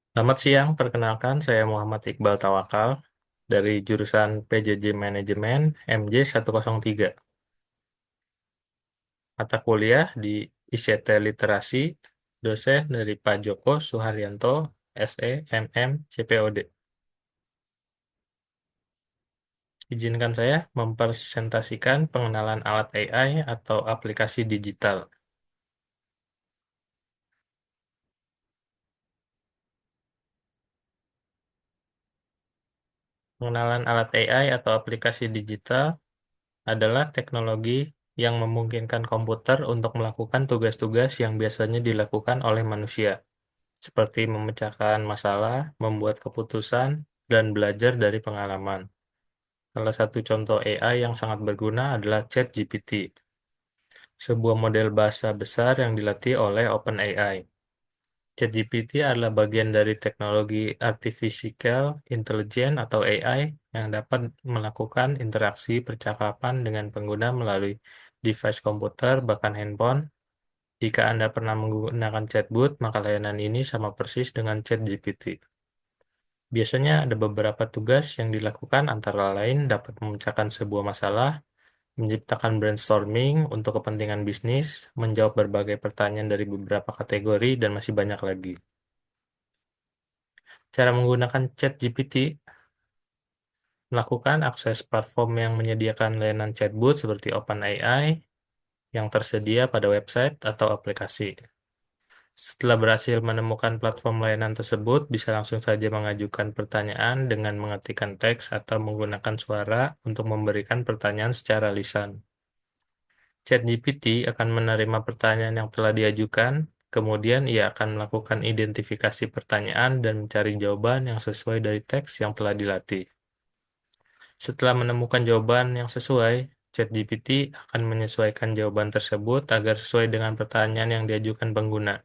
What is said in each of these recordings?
Selamat siang, perkenalkan saya Muhammad Iqbal Tawakal dari jurusan PJJ Manajemen MJ103. Mata kuliah di ICT Literasi, dosen dari Pak Joko Suharyanto, SE, MM, CPOD. Izinkan saya mempresentasikan pengenalan alat AI atau aplikasi digital. Pengenalan alat AI atau aplikasi digital adalah teknologi yang memungkinkan komputer untuk melakukan tugas-tugas yang biasanya dilakukan oleh manusia, seperti memecahkan masalah, membuat keputusan, dan belajar dari pengalaman. Salah satu contoh AI yang sangat berguna adalah ChatGPT, sebuah model bahasa besar yang dilatih oleh OpenAI. ChatGPT adalah bagian dari teknologi Artificial Intelligence atau AI yang dapat melakukan interaksi percakapan dengan pengguna melalui device komputer, bahkan handphone. Jika Anda pernah menggunakan chatbot, maka layanan ini sama persis dengan ChatGPT. Biasanya ada beberapa tugas yang dilakukan, antara lain dapat memecahkan sebuah masalah, menciptakan brainstorming untuk kepentingan bisnis, menjawab berbagai pertanyaan dari beberapa kategori, dan masih banyak lagi. Cara menggunakan ChatGPT: melakukan akses platform yang menyediakan layanan chatbot seperti OpenAI yang tersedia pada website atau aplikasi. Setelah berhasil menemukan platform layanan tersebut, bisa langsung saja mengajukan pertanyaan dengan mengetikkan teks atau menggunakan suara untuk memberikan pertanyaan secara lisan. ChatGPT akan menerima pertanyaan yang telah diajukan, kemudian ia akan melakukan identifikasi pertanyaan dan mencari jawaban yang sesuai dari teks yang telah dilatih. Setelah menemukan jawaban yang sesuai, ChatGPT akan menyesuaikan jawaban tersebut agar sesuai dengan pertanyaan yang diajukan pengguna.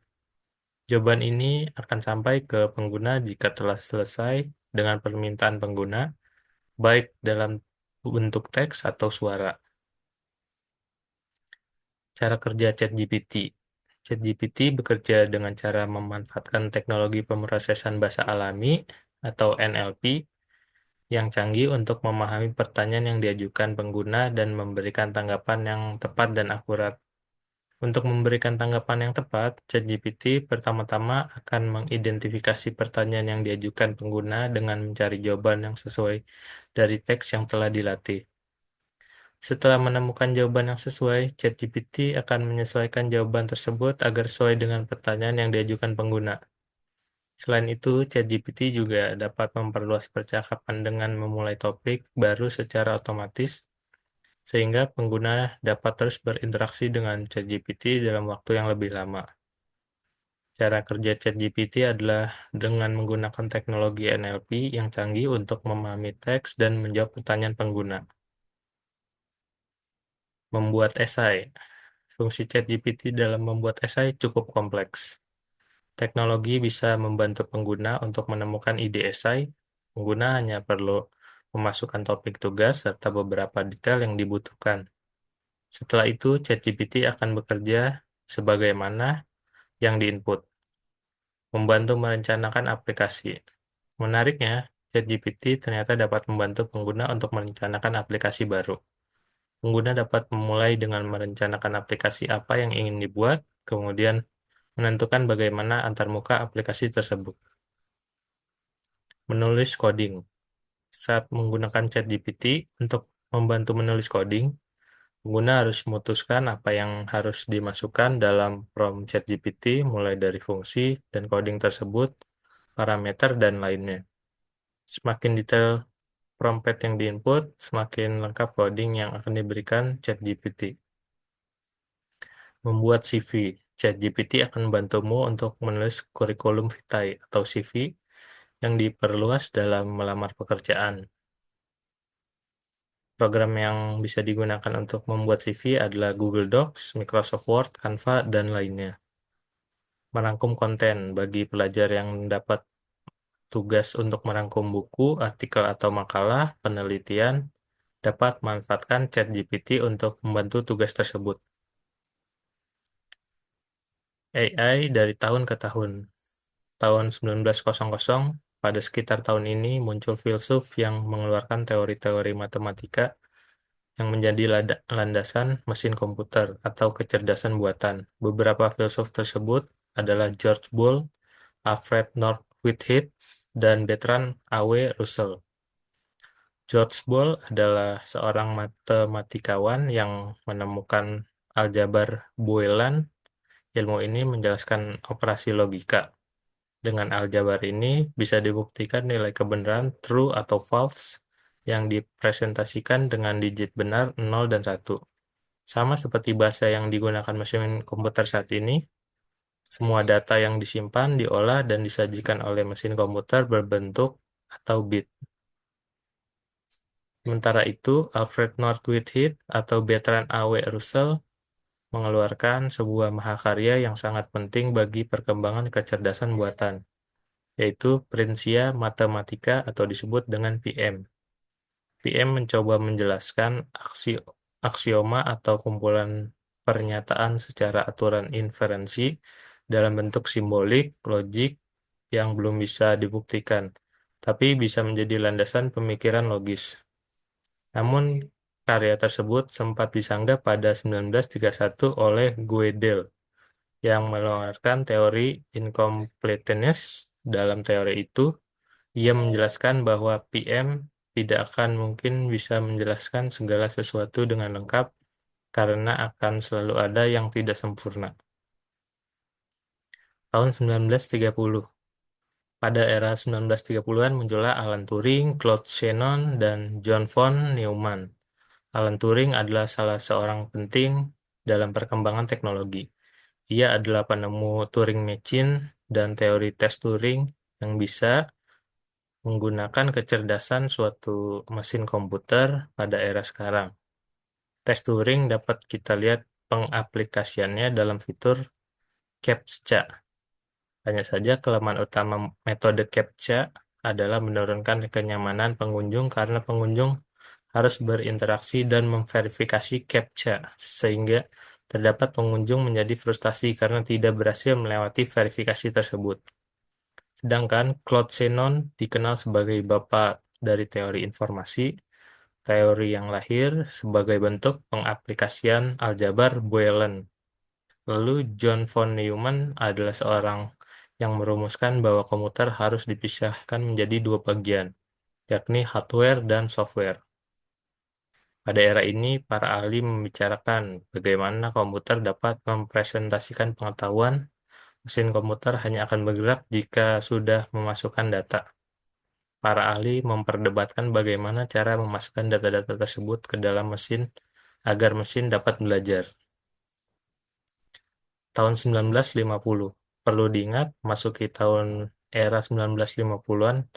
Jawaban ini akan sampai ke pengguna jika telah selesai dengan permintaan pengguna, baik dalam bentuk teks atau suara. Cara kerja ChatGPT. ChatGPT bekerja dengan cara memanfaatkan teknologi pemrosesan bahasa alami atau NLP yang canggih untuk memahami pertanyaan yang diajukan pengguna dan memberikan tanggapan yang tepat dan akurat. Untuk memberikan tanggapan yang tepat, ChatGPT pertama-tama akan mengidentifikasi pertanyaan yang diajukan pengguna dengan mencari jawaban yang sesuai dari teks yang telah dilatih. Setelah menemukan jawaban yang sesuai, ChatGPT akan menyesuaikan jawaban tersebut agar sesuai dengan pertanyaan yang diajukan pengguna. Selain itu, ChatGPT juga dapat memperluas percakapan dengan memulai topik baru secara otomatis, sehingga pengguna dapat terus berinteraksi dengan ChatGPT dalam waktu yang lebih lama. Cara kerja ChatGPT adalah dengan menggunakan teknologi NLP yang canggih untuk memahami teks dan menjawab pertanyaan pengguna. Membuat esai. Fungsi ChatGPT dalam membuat esai cukup kompleks. Teknologi bisa membantu pengguna untuk menemukan ide esai. Pengguna hanya perlu memasukkan topik tugas serta beberapa detail yang dibutuhkan. Setelah itu, ChatGPT akan bekerja sebagaimana yang diinput, membantu merencanakan aplikasi. Menariknya, ChatGPT ternyata dapat membantu pengguna untuk merencanakan aplikasi baru. Pengguna dapat memulai dengan merencanakan aplikasi apa yang ingin dibuat, kemudian menentukan bagaimana antarmuka aplikasi tersebut. Menulis coding. Saat menggunakan ChatGPT untuk membantu menulis coding, pengguna harus memutuskan apa yang harus dimasukkan dalam prompt ChatGPT, mulai dari fungsi dan coding tersebut, parameter, dan lainnya. Semakin detail prompt yang diinput, semakin lengkap coding yang akan diberikan ChatGPT. Membuat CV. ChatGPT akan membantumu untuk menulis kurikulum vitae atau CV yang diperluas dalam melamar pekerjaan. Program yang bisa digunakan untuk membuat CV adalah Google Docs, Microsoft Word, Canva, dan lainnya. Merangkum konten. Bagi pelajar yang mendapat tugas untuk merangkum buku, artikel atau makalah, penelitian, dapat memanfaatkan ChatGPT untuk membantu tugas tersebut. AI dari tahun ke tahun. tahun 1900, pada sekitar tahun ini muncul filsuf yang mengeluarkan teori-teori matematika yang menjadi landasan mesin komputer atau kecerdasan buatan. Beberapa filsuf tersebut adalah George Boole, Alfred North Whitehead, dan Bertrand A. W. Russell. George Boole adalah seorang matematikawan yang menemukan aljabar Boelean. Ilmu ini menjelaskan operasi logika. Dengan aljabar ini bisa dibuktikan nilai kebenaran true atau false yang dipresentasikan dengan digit benar 0 dan 1. Sama seperti bahasa yang digunakan mesin komputer saat ini, semua data yang disimpan, diolah, dan disajikan oleh mesin komputer berbentuk atau bit. Sementara itu, Alfred North Whitehead atau Bertrand A. W. Russell mengeluarkan sebuah mahakarya yang sangat penting bagi perkembangan kecerdasan buatan, yaitu Principia Mathematica atau disebut dengan PM. PM mencoba menjelaskan aksioma atau kumpulan pernyataan secara aturan inferensi dalam bentuk simbolik, logik, yang belum bisa dibuktikan, tapi bisa menjadi landasan pemikiran logis. Namun, karya tersebut sempat disanggah pada 1931 oleh Gödel, yang mengeluarkan teori incompleteness. Dalam teori itu, ia menjelaskan bahwa PM tidak akan mungkin bisa menjelaskan segala sesuatu dengan lengkap karena akan selalu ada yang tidak sempurna. Tahun 1930. Pada era 1930-an muncullah Alan Turing, Claude Shannon, dan John von Neumann. Alan Turing adalah salah seorang penting dalam perkembangan teknologi. Ia adalah penemu Turing Machine dan teori tes Turing yang bisa menggunakan kecerdasan suatu mesin komputer pada era sekarang. Tes Turing dapat kita lihat pengaplikasiannya dalam fitur CAPTCHA. Hanya saja kelemahan utama metode CAPTCHA adalah menurunkan kenyamanan pengunjung karena pengunjung harus berinteraksi dan memverifikasi CAPTCHA, sehingga terdapat pengunjung menjadi frustasi karena tidak berhasil melewati verifikasi tersebut. Sedangkan Claude Shannon dikenal sebagai bapak dari teori informasi, teori yang lahir sebagai bentuk pengaplikasian aljabar Boelean. Lalu John von Neumann adalah seorang yang merumuskan bahwa komputer harus dipisahkan menjadi dua bagian, yakni hardware dan software. Pada era ini, para ahli membicarakan bagaimana komputer dapat mempresentasikan pengetahuan. Mesin komputer hanya akan bergerak jika sudah memasukkan data. Para ahli memperdebatkan bagaimana cara memasukkan data-data tersebut ke dalam mesin agar mesin dapat belajar. Tahun 1950. Perlu diingat, masuki tahun era 1950-an,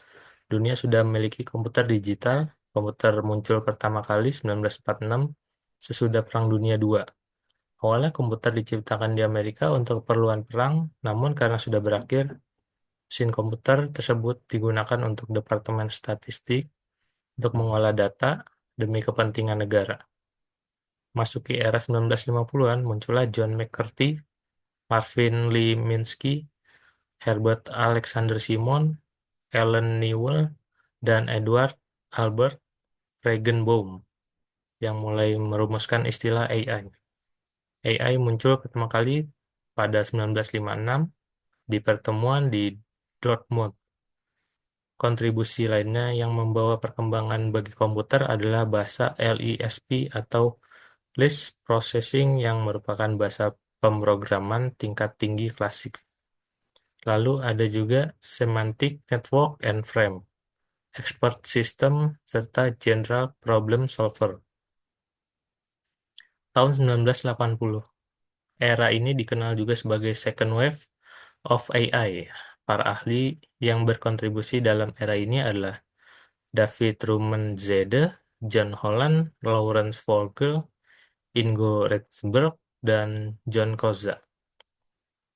dunia sudah memiliki komputer digital. Komputer muncul pertama kali 1946 sesudah Perang Dunia II. Awalnya komputer diciptakan di Amerika untuk keperluan perang, namun karena sudah berakhir, mesin komputer tersebut digunakan untuk Departemen Statistik untuk mengolah data demi kepentingan negara. Masuki era 1950-an, muncullah John McCarthy, Marvin Lee Minsky, Herbert Alexander Simon, Alan Newell, dan Edward Albert Feigenbaum yang mulai merumuskan istilah AI. AI muncul pertama kali pada 1956 di pertemuan di Dartmouth. Kontribusi lainnya yang membawa perkembangan bagi komputer adalah bahasa LISP atau Lisp Processing yang merupakan bahasa pemrograman tingkat tinggi klasik. Lalu ada juga Semantic Network and Frame, Expert System, serta General Problem Solver. Tahun 1980. Era ini dikenal juga sebagai Second Wave of AI. Para ahli yang berkontribusi dalam era ini adalah David Rummenigge, John Holland, Lawrence Vogel, Ingo Rexberg, dan John Koza.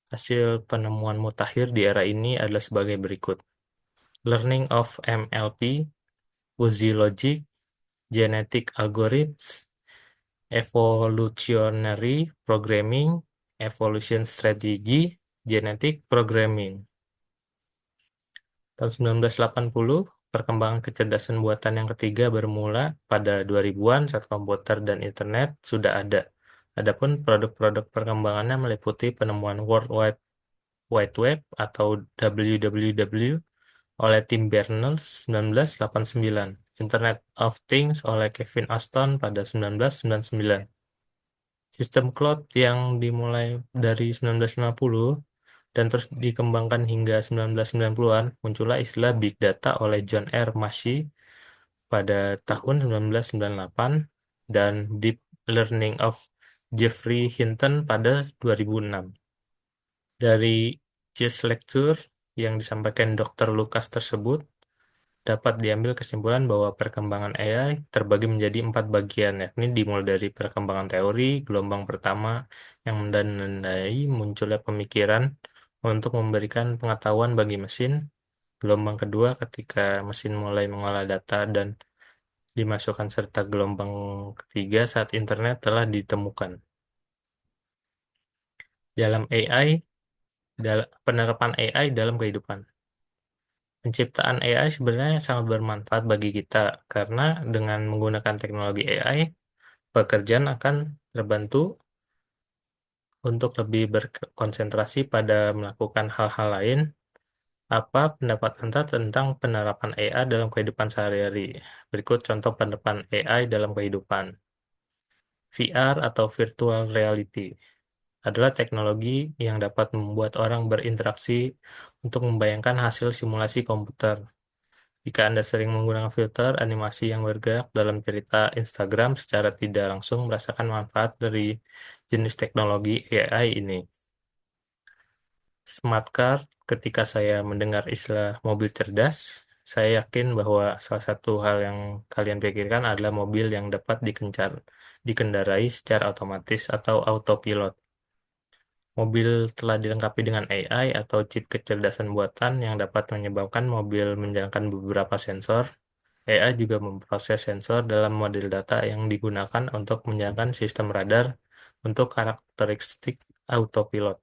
Hasil penemuan mutakhir di era ini adalah sebagai berikut. Learning of MLP, Fuzzy Logic, Genetic Algorithms, Evolutionary Programming, Evolution Strategy, Genetic Programming. Tahun 1980, perkembangan kecerdasan buatan yang ketiga bermula pada 2000-an saat komputer dan internet sudah ada. Adapun produk-produk perkembangannya meliputi penemuan World Wide Web atau WWW oleh Tim Berners 1989, Internet of Things oleh Kevin Ashton pada 1999. Sistem cloud yang dimulai dari 1950 dan terus dikembangkan hingga 1990-an, muncullah istilah Big Data oleh John R. Massey pada tahun 1998 dan Deep Learning of Jeffrey Hinton pada 2006. Dari Jazz Lecture yang disampaikan Dr. Lucas tersebut, dapat diambil kesimpulan bahwa perkembangan AI terbagi menjadi 4 bagian, yakni dimulai dari perkembangan teori, gelombang pertama yang menandai munculnya pemikiran untuk memberikan pengetahuan bagi mesin, gelombang kedua ketika mesin mulai mengolah data dan dimasukkan, serta gelombang ketiga saat internet telah ditemukan. Dalam AI, penerapan AI dalam kehidupan. Penciptaan AI sebenarnya sangat bermanfaat bagi kita karena dengan menggunakan teknologi AI, pekerjaan akan terbantu untuk lebih berkonsentrasi pada melakukan hal-hal lain. Apa pendapat Anda tentang penerapan AI dalam kehidupan sehari-hari? Berikut contoh penerapan AI dalam kehidupan. VR atau virtual reality adalah teknologi yang dapat membuat orang berinteraksi untuk membayangkan hasil simulasi komputer. Jika Anda sering menggunakan filter animasi yang bergerak dalam cerita Instagram secara tidak langsung merasakan manfaat dari jenis teknologi AI ini. Smart car, ketika saya mendengar istilah mobil cerdas, saya yakin bahwa salah satu hal yang kalian pikirkan adalah mobil yang dapat dikendarai secara otomatis atau autopilot. Mobil telah dilengkapi dengan AI atau chip kecerdasan buatan yang dapat menyebabkan mobil menjalankan beberapa sensor. AI juga memproses sensor dalam model data yang digunakan untuk menjalankan sistem radar untuk karakteristik autopilot.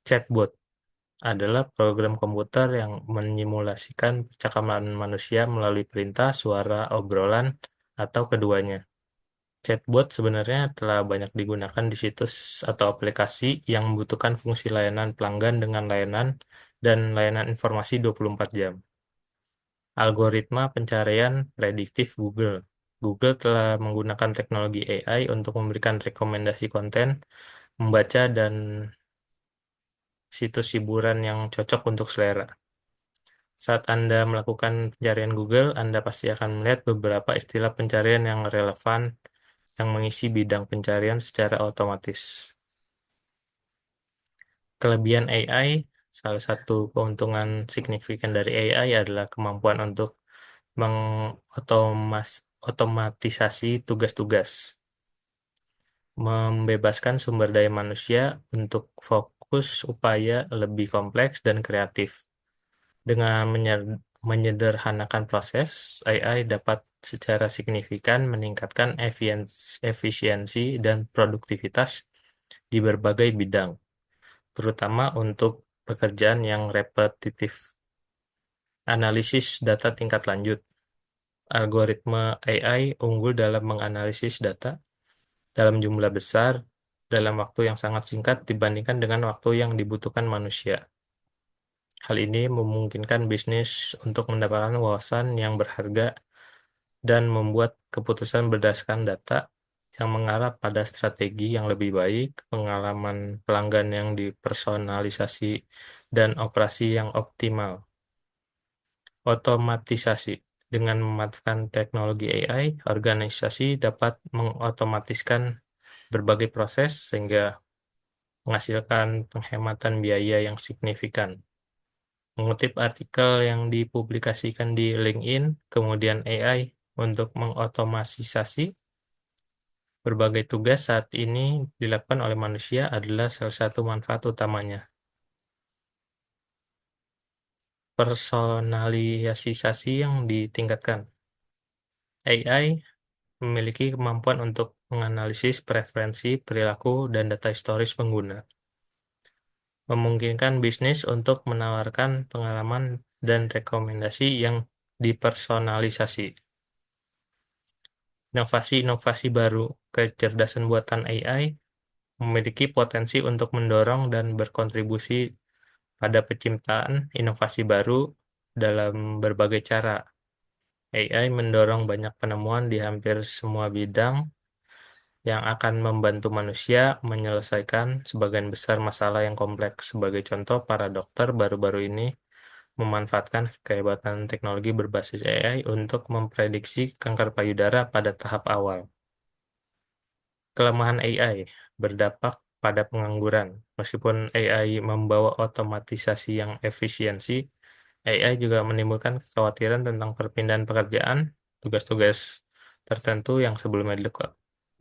Chatbot adalah program komputer yang menyimulasikan percakapan manusia melalui perintah, suara, obrolan, atau keduanya. Chatbot sebenarnya telah banyak digunakan di situs atau aplikasi yang membutuhkan fungsi layanan pelanggan dengan layanan dan layanan informasi 24 jam. Algoritma pencarian prediktif Google. Google telah menggunakan teknologi AI untuk memberikan rekomendasi konten, membaca, dan situs hiburan yang cocok untuk selera. Saat Anda melakukan pencarian Google, Anda pasti akan melihat beberapa istilah pencarian yang relevan yang mengisi bidang pencarian secara otomatis. Kelebihan AI, salah satu keuntungan signifikan dari AI adalah kemampuan untuk mengotomatisasi tugas-tugas, membebaskan sumber daya manusia untuk fokus upaya lebih kompleks dan kreatif. Dengan menyederhanakan proses, AI dapat secara signifikan meningkatkan efisiensi dan produktivitas di berbagai bidang, terutama untuk pekerjaan yang repetitif. Analisis data tingkat lanjut. Algoritma AI unggul dalam menganalisis data dalam jumlah besar dalam waktu yang sangat singkat dibandingkan dengan waktu yang dibutuhkan manusia. Hal ini memungkinkan bisnis untuk mendapatkan wawasan yang berharga dan membuat keputusan berdasarkan data yang mengarah pada strategi yang lebih baik, pengalaman pelanggan yang dipersonalisasi, dan operasi yang optimal. Otomatisasi. Dengan memanfaatkan teknologi AI, organisasi dapat mengotomatiskan berbagai proses sehingga menghasilkan penghematan biaya yang signifikan. Mengutip artikel yang dipublikasikan di LinkedIn, kemudian AI untuk mengotomatisasi berbagai tugas saat ini dilakukan oleh manusia adalah salah satu manfaat utamanya. Personalisasi yang ditingkatkan. AI memiliki kemampuan untuk menganalisis preferensi, perilaku, dan data historis pengguna. memungkinkan bisnis untuk menawarkan pengalaman dan rekomendasi yang dipersonalisasi. Inovasi-inovasi baru kecerdasan buatan AI memiliki potensi untuk mendorong dan berkontribusi pada penciptaan inovasi baru dalam berbagai cara. AI mendorong banyak penemuan di hampir semua bidang yang akan membantu manusia menyelesaikan sebagian besar masalah yang kompleks. Sebagai contoh, para dokter baru-baru ini memanfaatkan kehebatan teknologi berbasis AI untuk memprediksi kanker payudara pada tahap awal. Kelemahan AI berdampak pada pengangguran. Meskipun AI membawa otomatisasi yang efisiensi, AI juga menimbulkan kekhawatiran tentang perpindahan pekerjaan. Tugas-tugas tertentu yang sebelumnya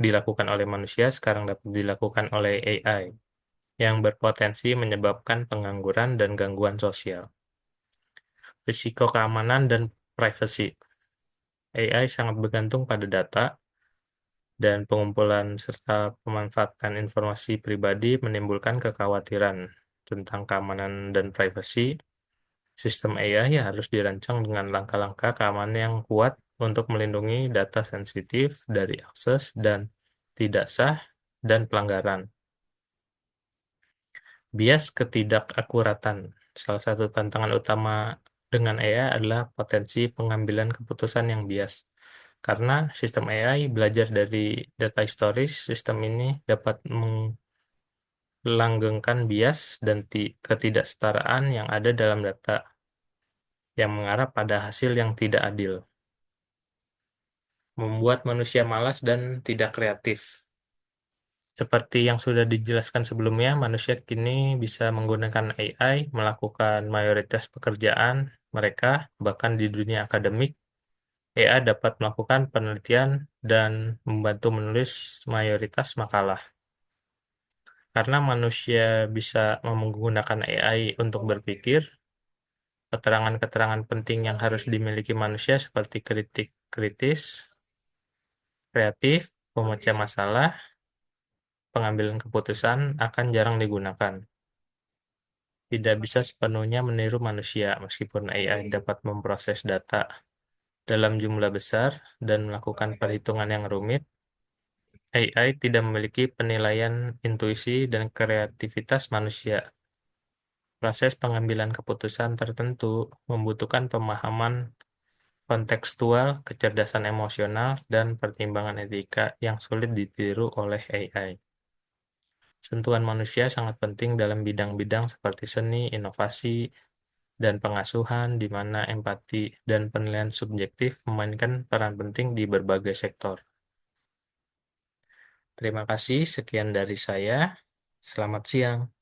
dilakukan oleh manusia sekarang dapat dilakukan oleh AI, yang berpotensi menyebabkan pengangguran dan gangguan sosial. Risiko keamanan dan privasi. AI sangat bergantung pada data, dan pengumpulan serta pemanfaatan informasi pribadi menimbulkan kekhawatiran tentang keamanan dan privasi. Sistem AI harus dirancang dengan langkah-langkah keamanan yang kuat untuk melindungi data sensitif dari akses dan tidak sah dan pelanggaran. Bias ketidakakuratan. Salah satu tantangan utama dengan AI adalah potensi pengambilan keputusan yang bias. Karena sistem AI belajar dari data historis, sistem ini dapat melanggengkan bias dan ketidaksetaraan yang ada dalam data, yang mengarah pada hasil yang tidak adil, membuat manusia malas dan tidak kreatif. Seperti yang sudah dijelaskan sebelumnya, manusia kini bisa menggunakan AI melakukan mayoritas pekerjaan mereka, bahkan di dunia akademik. AI dapat melakukan penelitian dan membantu menulis mayoritas makalah. Karena manusia bisa menggunakan AI untuk berpikir, keterangan-keterangan penting yang harus dimiliki manusia seperti kritik kritis, kreatif, pemecah masalah, pengambilan keputusan akan jarang digunakan. Tidak bisa sepenuhnya meniru manusia, meskipun AI dapat memproses data dalam jumlah besar dan melakukan perhitungan yang rumit. AI tidak memiliki penilaian intuisi dan kreativitas manusia. Proses pengambilan keputusan tertentu membutuhkan pemahaman kontekstual, kecerdasan emosional, dan pertimbangan etika yang sulit ditiru oleh AI. Sentuhan manusia sangat penting dalam bidang-bidang seperti seni, inovasi, dan pengasuhan, di mana empati dan penilaian subjektif memainkan peran penting di berbagai sektor. Terima kasih, sekian dari saya. Selamat siang.